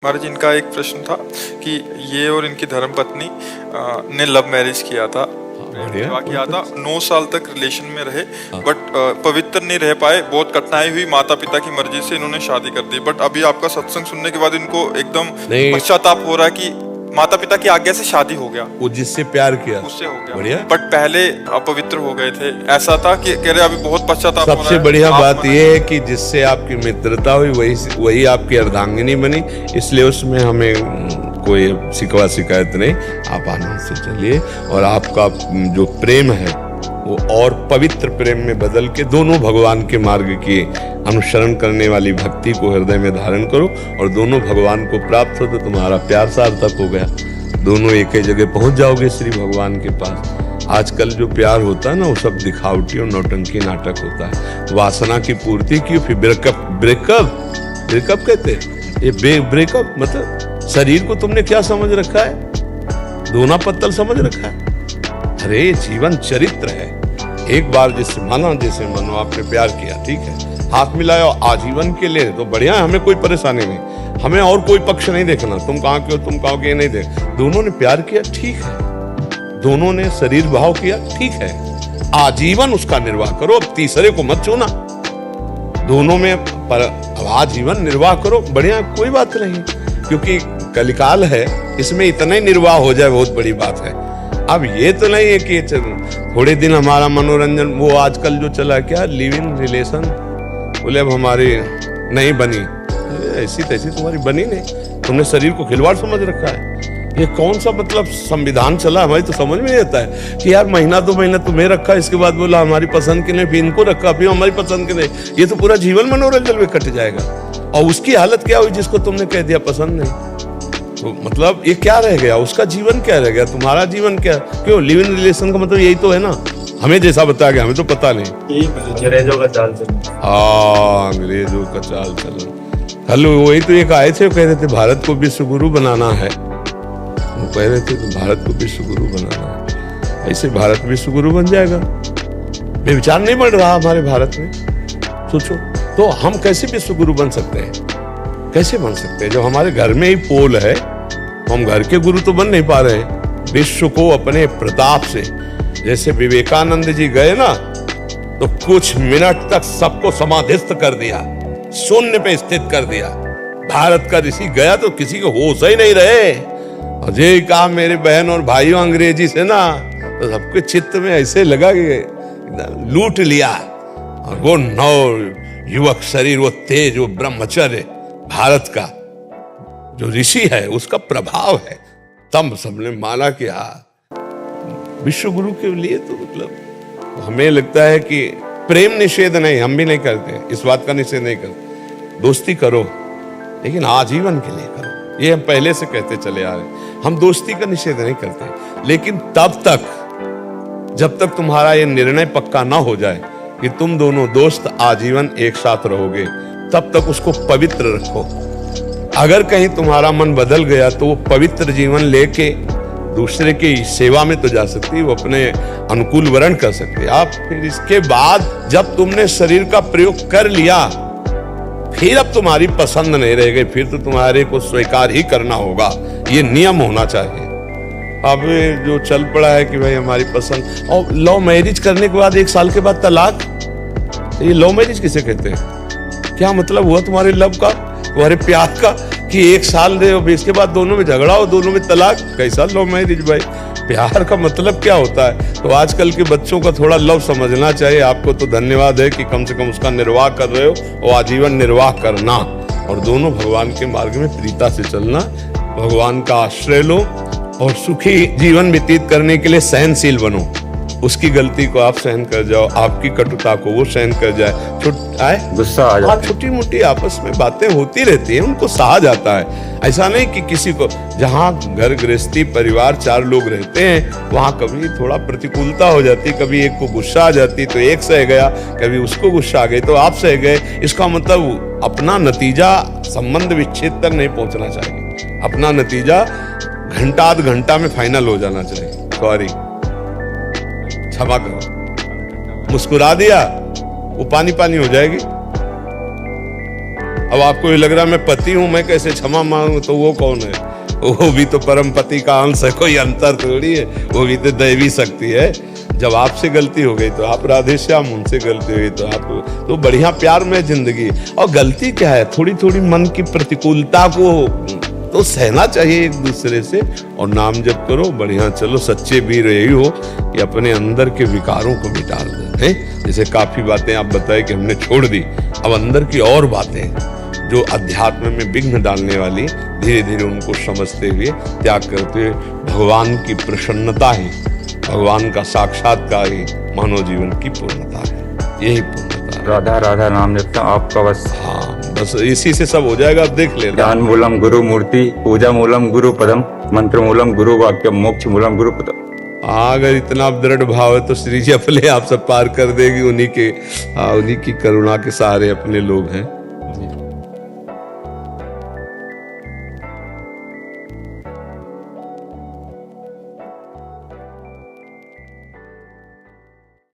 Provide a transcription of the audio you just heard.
महाराज, इनका एक प्रश्न था कि ये और इनकी धर्मपत्नी ने लव मैरिज किया था, विवाह किया था, 9 साल तक रिलेशन में रहे, बट पवित्र नहीं रह पाए। बहुत कठिनाई हुई, माता पिता की मर्जी से इन्होंने शादी कर दी। बट अभी आपका सत्संग सुनने के बाद इनको एकदम पश्चाताप हो रहा है कि माता पिता की आज्ञा से शादी हो गया, वो जिससे प्यार किया उससे हो गया, बढ़िया। बट पहले अपवित्र हो गए थे। ऐसा था कि कह रहे अभी बहुत पश्चाताप हो रहा है। सबसे बढ़िया बात यह है कि जिससे आपकी मित्रता हुई वही आपकी अर्धांगिनी बनी, इसलिए उसमें हमें कोई शिकवा शिकायत नहीं। आप आनंद से चलिए और आपका जो प्रेम है वो और पवित्र प्रेम में बदल के दोनों भगवान के मार्ग की अनुसरण करने वाली भक्ति को हृदय में धारण करो और दोनों भगवान को प्राप्त हो तो तुम्हारा प्यार सार्थक हो गया। दोनों एक ही जगह पहुंच जाओगे श्री भगवान के पास। आजकल जो प्यार होता है ना वो सब दिखावटी और नौटंकी नाटक होता है। वासना की पूर्ति की, फिर ब्रेकअप कहते हैं। ये ब्रेकअप मतलब शरीर को तुमने क्या समझ रखा है? दोना पत्तल समझ रखा है? अरे जीवन चरित्र है। एक बार जैसे मानो आपने प्यार किया, ठीक है, हाथ मिलाया आजीवन के लिए तो बढ़िया है, हमें कोई परेशानी नहीं, हमें और कोई पक्ष नहीं देखना, तुम कहाँ के हो तुम कहाँ के नहीं देख। दोनों ने प्यार किया, ठीक है, दोनों ने शरीर भाव किया, ठीक है, आजीवन उसका निर्वाह करो, अब तीसरे को मत छूना, दोनों में आजीवन निर्वाह करो, बढ़िया, कोई बात नहीं, क्योंकि कलिकाल है, इसमें इतना ही निर्वाह हो जाए बहुत बड़ी बात है। अब ये तो नहीं है कि थोड़े दिन हमारा मनोरंजन, वो आजकल जो चला क्या लिव इन रिलेशन, बोले अब हमारी नहीं बनी, ऐसी तैसी तुम्हारी बनी नहीं, तुमने शरीर को खिलवाड़ समझ रखा है। ये कौन सा मतलब संविधान चला, हमारी तो समझ में नहीं आता है कि यार महीना 2 महीना तुम्हें रखा, इसके बाद बोला हमारी पसंद के नहीं, फिर इनको रखा, फिर हमारी पसंद के नहीं, ये तो पूरा जीवन मनोरंजन में कट जाएगा। और उसकी हालत क्या हुई जिसको तुमने कह दिया पसंद नहीं, तो मतलब ये क्या रह गया, उसका जीवन क्या रह गया, तुम्हारा जीवन क्या? क्यों लिव इन रिलेशन का मतलब यही तो है ना, हमें जैसा बताया गया, हमें तो पता नहीं। अंग्रेजों का चाल चलन। हाँ, अंग्रेजों का चाल चलन। कल वही तो एक आए थे, कह रहे थे भारत को विश्व गुरु बनाना है, वो कह रहे थे तो भारत को विश्व गुरु बनाना है, ऐसे भारत विश्व गुरु बन जाएगा। ये विचार नहीं बढ़ रहा हमारे भारत में, सोचो तो हम कैसे विश्व गुरु बन सकते हैं, कैसे बन सकते हैं? जो हमारे घर में ही पोल है, हम घर के गुरु तो बन नहीं पा रहे। विश्व को अपने प्रताप से, जैसे विवेकानंद जी गए ना तो कुछ मिनट तक सबको समाधिस्थ कर दिया, शून्य पे स्थित कर दिया। भारत का ऋषि गया तो किसी को होश ही नहीं रहे, और ये कहा मेरे बहन और भाइयों अंग्रेजी से ना, तो सबके चित्त में ऐसे लगा कि लूट लिया। और वो नव युवक शरीर, वो तेज, वो ब्रह्मचर्य भारत का जो ऋषि है उसका प्रभाव है, तब सबने माना कि हाँ विश्व गुरु के लिए तो मतलब हमें लगता है कि प्रेम निषेध नहीं, हम भी नहीं करते, इस बात का निषेध नहीं करते, दोस्ती करो लेकिन आजीवन के लिए करो, ये हम पहले से कहते चले आ रहे। हम दोस्ती का निषेध नहीं करते, लेकिन तब तक जब तक तुम्हारा ये निर्णय पक्का ना हो जाए कि तुम दोनों दोस्त आजीवन एक साथ रहोगे, तब तक उसको पवित्र रखो। अगर कहीं तुम्हारा मन बदल गया तो वो पवित्र जीवन लेके दूसरे की सेवा में तो जा सकती, वो अपने अनुकूल वर्ण कर सकती। आप फिर इसके बाद जब तुमने शरीर का प्रयोग कर लिया, फिर अब तुम्हारी पसंद नहीं रह गई, फिर तो तुम्हारे को स्वीकार ही करना होगा, ये नियम होना चाहिए। अब जो चल पड़ा है कि भाई हमारी पसंद, और लव मैरिज करने के बाद 1 साल के बाद तलाक, ये लव मैरिज किसे कहते हैं? क्या मतलब हुआ तुम्हारे लव का, तुम्हारे प्यार का, कि 1 साल रहे, इसके बाद दोनों में झगड़ा हो, दोनों में तलाक? कैसा लव मैरिज भाई? प्यार का मतलब क्या होता है? तो आजकल के बच्चों का थोड़ा लव समझना चाहिए। आपको तो धन्यवाद है कि कम से कम उसका निर्वाह कर रहे हो, और आजीवन निर्वाह करना, और दोनों भगवान के मार्ग में प्रीता से चलना, भगवान का आश्रय लो और सुखी जीवन व्यतीत करने के लिए सहनशील बनो। उसकी गलती को आप सहन कर जाओ, आपकी कटुता को वो सहन कर जाए, गुस्सा आ जाता है, छोटी मोटी आपस में बातें होती रहती हैं, उनको सहा जाता है। ऐसा नहीं कि किसी को, जहाँ घर गृहस्थी परिवार 4 लोग रहते हैं, वहाँ कभी थोड़ा प्रतिकूलता हो जाती, कभी एक को गुस्सा आ जाती तो एक सह गया, कभी उसको गुस्सा आ गई तो आप सह गए। इसका मतलब अपना नतीजा संबंध विच्छेद तक नहीं पहुंचना चाहिए, अपना नतीजा घंटा आध घंटा में फाइनल हो जाना चाहिए। सॉरी, क्षमा करो, मुस्कुरा दिया वो पानी पानी हो जाएगी। अब आपको ये लग रहा है मैं पति हूं, मैं कैसे क्षमा मांगू, तो वो कौन है? वो भी तो परम पति का अंश है, कोई अंतर थोड़ी है, वो भी तो दैवी शक्ति है। जब आपसे गलती हो गई तो आप राधे श्याम, उनसे गलती हो गई तो आप, तो बढ़िया प्यार में जिंदगी। और गलती क्या है, थोड़ी थोड़ी मन की प्रतिकूलता को तो सहना चाहिए एक दूसरे से, और नाम जप करो, बढ़िया चलो। सच्चे वीर यही हो कि अपने अंदर के विकारों को मिटा दो, हैं? जैसे काफी बातें आप बताए कि हमने छोड़ दी, अब अंदर की और बातें जो अध्यात्म में विघ्न डालने वाली, धीरे धीरे उनको समझते हुए, त्याग करते हुए, भगवान की प्रसन्नता ही, भगवान का साक्षात्कार ही मानव जीवन की पूर्णता है। यही पूर्णता है। राधा राधा नाम जपता हूं, आपका बस। हाँ, बस इसी से सब हो जाएगा। आप देख लेना। ज्ञान मूलम गुरु मूर्ति, पूजा मूलम गुरु पदम, मंत्र मूलम गुरु वाक्य, मोक्ष मूलम गुरु पदम। अगर इतना दृढ़ भाव है तो श्री जी अपने आप सब पार कर देगी। उन्हीं की करुणा के सहारे अपने लोग हैं।